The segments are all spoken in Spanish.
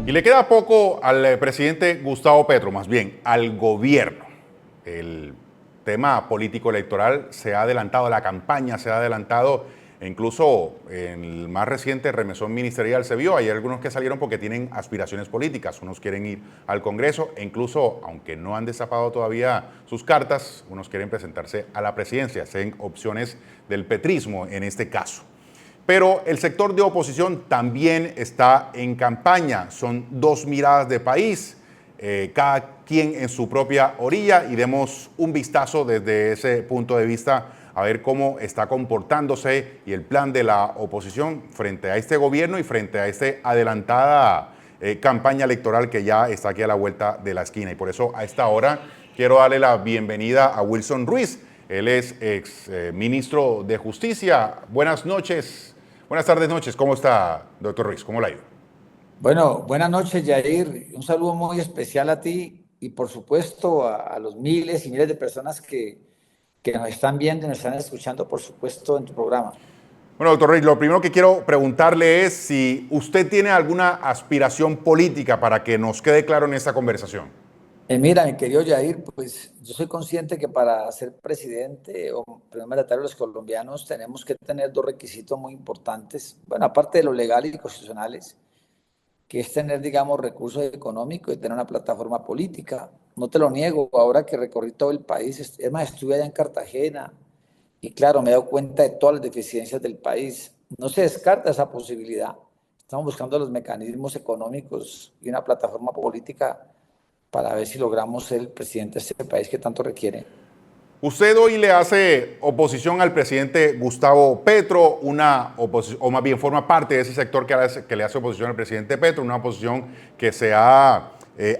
Y le queda poco al presidente Gustavo Petro, más bien al gobierno. El tema político electoral se ha adelantado, la campaña se ha adelantado, e incluso en el más reciente remesón ministerial se vio, hay algunos que salieron porque tienen aspiraciones políticas, unos quieren ir al Congreso e incluso, aunque no han destapado todavía sus cartas, unos quieren presentarse a la presidencia, sean opciones del petrismo en este caso. Pero el sector de oposición también está en campaña. Son dos miradas de país, cada quien en su propia orilla, y demos un vistazo desde ese punto de vista a ver cómo está comportándose y el plan de la oposición frente a este gobierno y frente a esta adelantada campaña electoral que ya está aquí a la vuelta de la esquina. Y por eso a esta hora quiero darle la bienvenida a Wilson Ruiz. Él es ex ministro de Justicia. Buenas noches. Buenas tardes, noches. ¿Cómo está, doctor Ruiz? ¿Cómo le ha ido? Bueno, buenas noches, Yair. Un saludo muy especial a ti y por supuesto a los miles y miles de personas que nos están viendo y nos están escuchando, por supuesto, en tu programa. Bueno, doctor Ruiz, lo primero que quiero preguntarle es si usted tiene alguna aspiración política para que nos quede claro en esta conversación. Mira, mi querido Yair, pues yo soy consciente que para ser presidente o primer mandatario de los colombianos tenemos que tener dos requisitos muy importantes. Bueno, aparte de los legales y constitucionales, que es tener, digamos, recursos económicos y tener una plataforma política. No te lo niego, ahora que recorrí todo el país, es más, estuve allá en Cartagena y claro, me he dado cuenta de todas las deficiencias del país. No se descarta esa posibilidad. Estamos buscando los mecanismos económicos y una plataforma política para ver si logramos ser el presidente de este país que tanto requiere. Usted hoy le hace oposición al presidente Gustavo Petro, una oposición, o más bien forma parte de ese sector que le hace oposición al presidente Petro, una oposición que se ha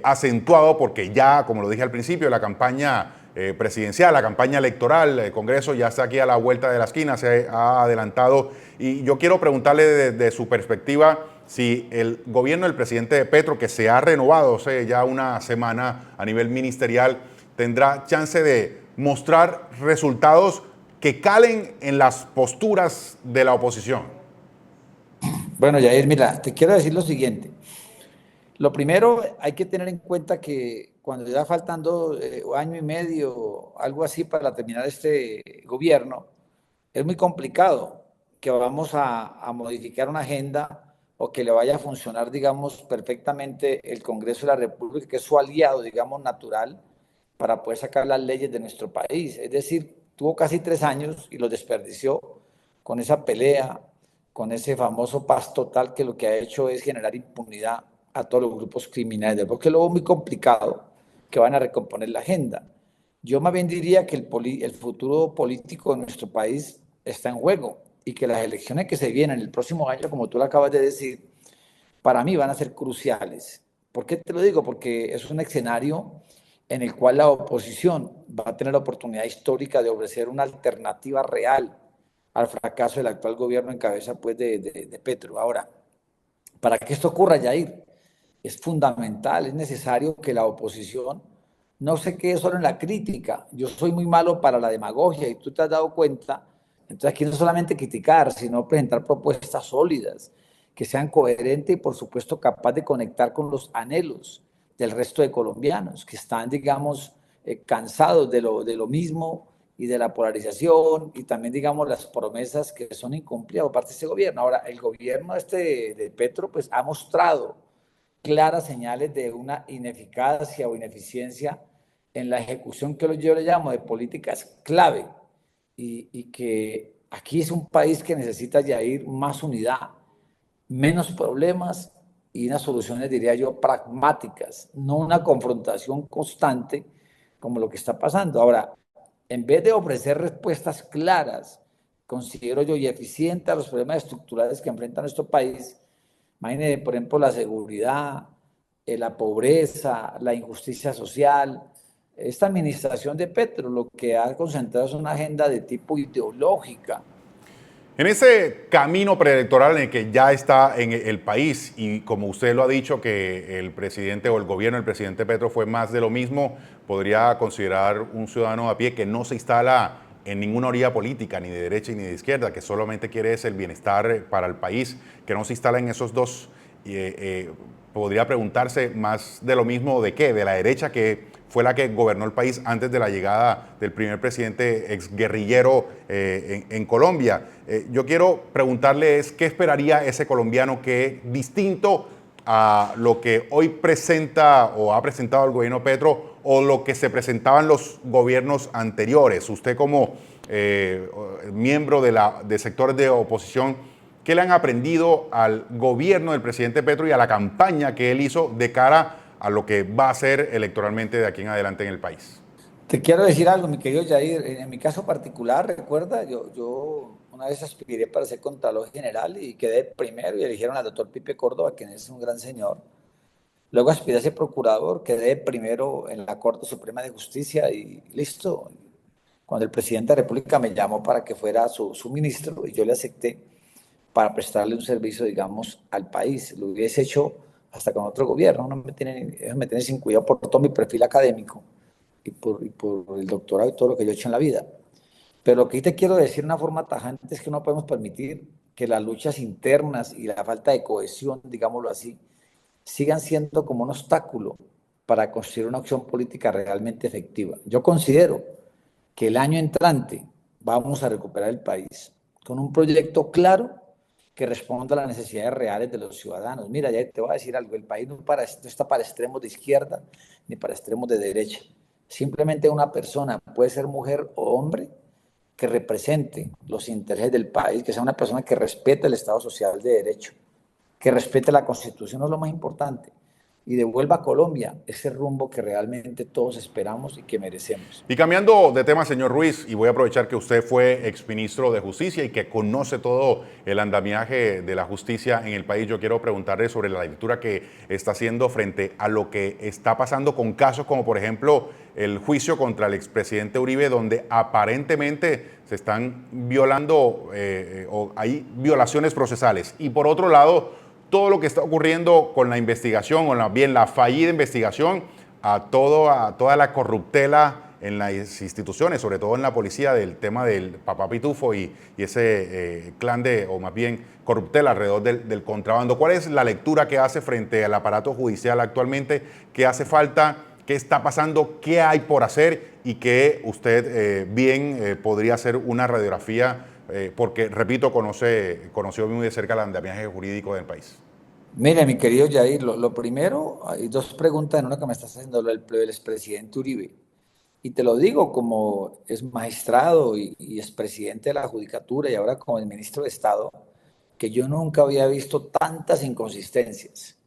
acentuado porque ya, como lo dije al principio, la campaña presidencial, la campaña electoral, el Congreso ya está aquí a la vuelta de la esquina, se ha adelantado. Y yo quiero preguntarle desde su perspectiva si el gobierno del presidente Petro, que se ha renovado hace ya una semana a nivel ministerial, tendrá chance de mostrar resultados que calen en las posturas de la oposición. Bueno, Yair, mira, te quiero decir lo siguiente. Lo primero, hay que tener en cuenta que cuando ya faltando año y medio, algo así para terminar este gobierno, es muy complicado que vamos a modificar una agenda o que le vaya a funcionar, digamos, perfectamente el Congreso de la República, que es su aliado, digamos, natural, para poder sacar las leyes de nuestro país. Es decir, tuvo casi 3 años y los desperdició con esa pelea, con ese famoso paz total que lo que ha hecho es generar impunidad a todos los grupos criminales, porque luego es muy complicado que van a recomponer la agenda. Yo más bien diría que el futuro político de nuestro país está en juego y que las elecciones que se vienen el próximo año, como tú lo acabas de decir, para mí van a ser cruciales. ¿Por qué te lo digo? Porque es un escenario en el cual la oposición va a tener la oportunidad histórica de ofrecer una alternativa real al fracaso del actual gobierno en cabeza pues, de Petro. Ahora, para que esto ocurra, Yair, es fundamental, es necesario que la oposición no se quede solo en la crítica. Yo soy muy malo para la demagogia y tú te has dado cuenta. Entonces aquí no solamente criticar, sino presentar propuestas sólidas, que sean coherentes y por supuesto capaz de conectar con los anhelos del resto de colombianos que están, digamos, cansados de lo mismo y de la polarización y también, digamos, las promesas que son incumplidas por parte de este gobierno. Ahora, el gobierno de Petro, pues ha mostrado claras señales de una ineficacia o ineficiencia en la ejecución que yo le llamo de políticas clave y que aquí es un país que necesita ya ir más unidad, menos problemas y unas soluciones, diría yo, pragmáticas, no una confrontación constante como lo que está pasando. Ahora, en vez de ofrecer respuestas claras, considero yo, y eficientes a los problemas estructurales que enfrenta nuestro país, imagínense, por ejemplo, la seguridad, la pobreza, la injusticia social. Esta administración de Petro lo que ha concentrado es una agenda de tipo ideológica. En ese camino preelectoral en el que ya está en el país, y como usted lo ha dicho, que el presidente o el gobierno del presidente Petro fue más de lo mismo, podría considerar un ciudadano a pie que no se instala en ninguna orilla política, ni de derecha ni de izquierda, que solamente quiere es el bienestar para el país, que no se instala en esos dos podría preguntarse más de lo mismo de qué, de la derecha que fue la que gobernó el país antes de la llegada del primer presidente exguerrillero en Colombia. Yo quiero preguntarle es qué esperaría ese colombiano que distinto a lo que hoy presenta o ha presentado el gobierno Petro o lo que se presentaban los gobiernos anteriores. Usted como miembro de sectores de oposición, ¿qué le han aprendido al gobierno del presidente Petro y a la campaña que él hizo de cara a lo que va a ser electoralmente de aquí en adelante en el país? Te quiero decir algo, mi querido Jair. En mi caso particular, recuerda, yo una vez aspiré para ser Contralor General y quedé primero y eligieron al doctor Pipe Córdoba, quien es un gran señor. Luego aspiré a ser procurador, quedé primero en la Corte Suprema de Justicia y listo. Cuando el presidente de la República me llamó para que fuera su ministro, y yo le acepté para prestarle un servicio, digamos, al país. Lo hubiese hecho hasta con otro gobierno. No me tienen sin cuidado por todo mi perfil académico y por el doctorado y todo lo que yo he hecho en la vida. Pero lo que sí te quiero decir de una forma tajante es que no podemos permitir que las luchas internas y la falta de cohesión, digámoslo así, sigan siendo como un obstáculo para construir una acción política realmente efectiva. Yo considero que el año entrante vamos a recuperar el país con un proyecto claro que responda a las necesidades reales de los ciudadanos. Mira, ya te voy a decir algo, el país no está para extremos de izquierda ni para extremos de derecha. Simplemente una persona, puede ser mujer o hombre, que represente los intereses del país, que sea una persona que respete el Estado Social de Derecho, que respete la Constitución, es lo más importante, y devuelva a Colombia ese rumbo que realmente todos esperamos y que merecemos. Y cambiando de tema, señor Ruiz, y voy a aprovechar que usted fue exministro de Justicia y que conoce todo el andamiaje de la justicia en el país, yo quiero preguntarle sobre la lectura que está haciendo frente a lo que está pasando con casos como, por ejemplo, el juicio contra el expresidente Uribe, donde aparentemente se están violando o hay violaciones procesales. Y por otro lado, todo lo que está ocurriendo con la investigación, o bien la fallida investigación, a toda la corruptela en las instituciones, sobre todo en la policía, del tema del papá Pitufo y ese clan o más bien corruptela alrededor del contrabando. ¿Cuál es la lectura que hace frente al aparato judicial actualmente? ¿Qué hace falta? ¿Qué está pasando? ¿Qué hay por hacer? Y que usted podría hacer una radiografía porque, repito, conoció muy de cerca el andamiaje jurídico del país. Mire, mi querido Jair, lo primero, hay dos preguntas en una que me estás haciendo, lo del expresidente Uribe. Y te lo digo como es magistrado y expresidente de la Judicatura y ahora como el ministro de Estado, que yo nunca había visto tantas inconsistencias.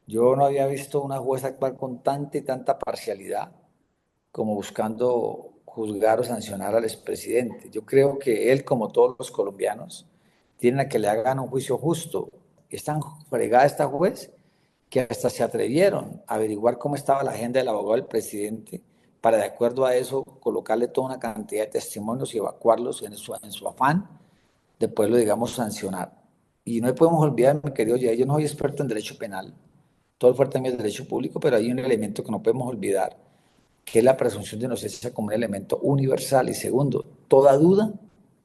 Yo no había visto una jueza actuar con tanta y tanta parcialidad como buscando juzgar o sancionar al expresidente. Yo creo que él, como todos los colombianos, tienen a que le hagan un juicio justo. Es tan fregada esta juez que hasta se atrevieron a averiguar cómo estaba la agenda del abogado del presidente para, de acuerdo a eso, colocarle toda una cantidad de testimonios y evacuarlos en su afán de poderlo, digamos, sancionar. Y no podemos olvidar, mi querido, yo no soy experto en derecho penal, todo el fuerte mío es derecho público, pero hay un elemento que no podemos olvidar, que es la presunción de inocencia como un elemento universal. Y segundo, toda duda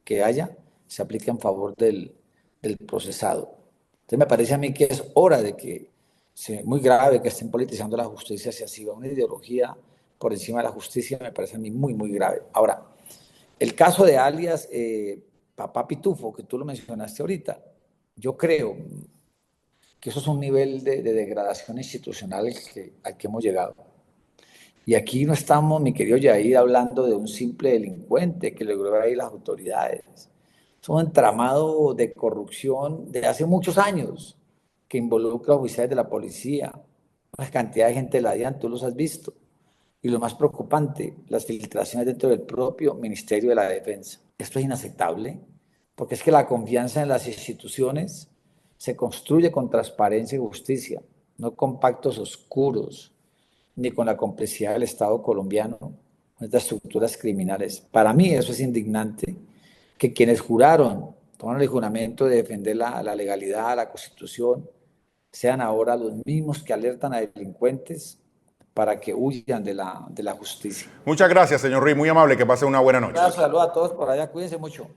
que haya se aplica en favor del procesado. Entonces me parece a mí que es hora de que, muy grave que estén politizando la justicia, si así va una ideología por encima de la justicia, me parece a mí muy, muy grave. Ahora, el caso de alias Papá Pitufo, que tú lo mencionaste ahorita, yo creo que eso es un nivel de degradación institucional al que hemos llegado. Y aquí no estamos, mi querido Yair, hablando de un simple delincuente que logró ahí las autoridades. Es un entramado de corrupción de hace muchos años que involucra a oficiales de la policía, una cantidad de gente de la DIAN, tú los has visto. Y lo más preocupante, las filtraciones dentro del propio Ministerio de la Defensa. Esto es inaceptable, porque es que la confianza en las instituciones se construye con transparencia y justicia, no con pactos oscuros, ni con la complicidad del Estado colombiano, con estas estructuras criminales. Para mí eso es indignante, que quienes tomaron el juramento de defender la legalidad, la Constitución, sean ahora los mismos que alertan a delincuentes para que huyan de la justicia. Muchas gracias, señor Ruiz. Muy amable. Que pase una buena noche. Saludos a todos por allá. Cuídense mucho.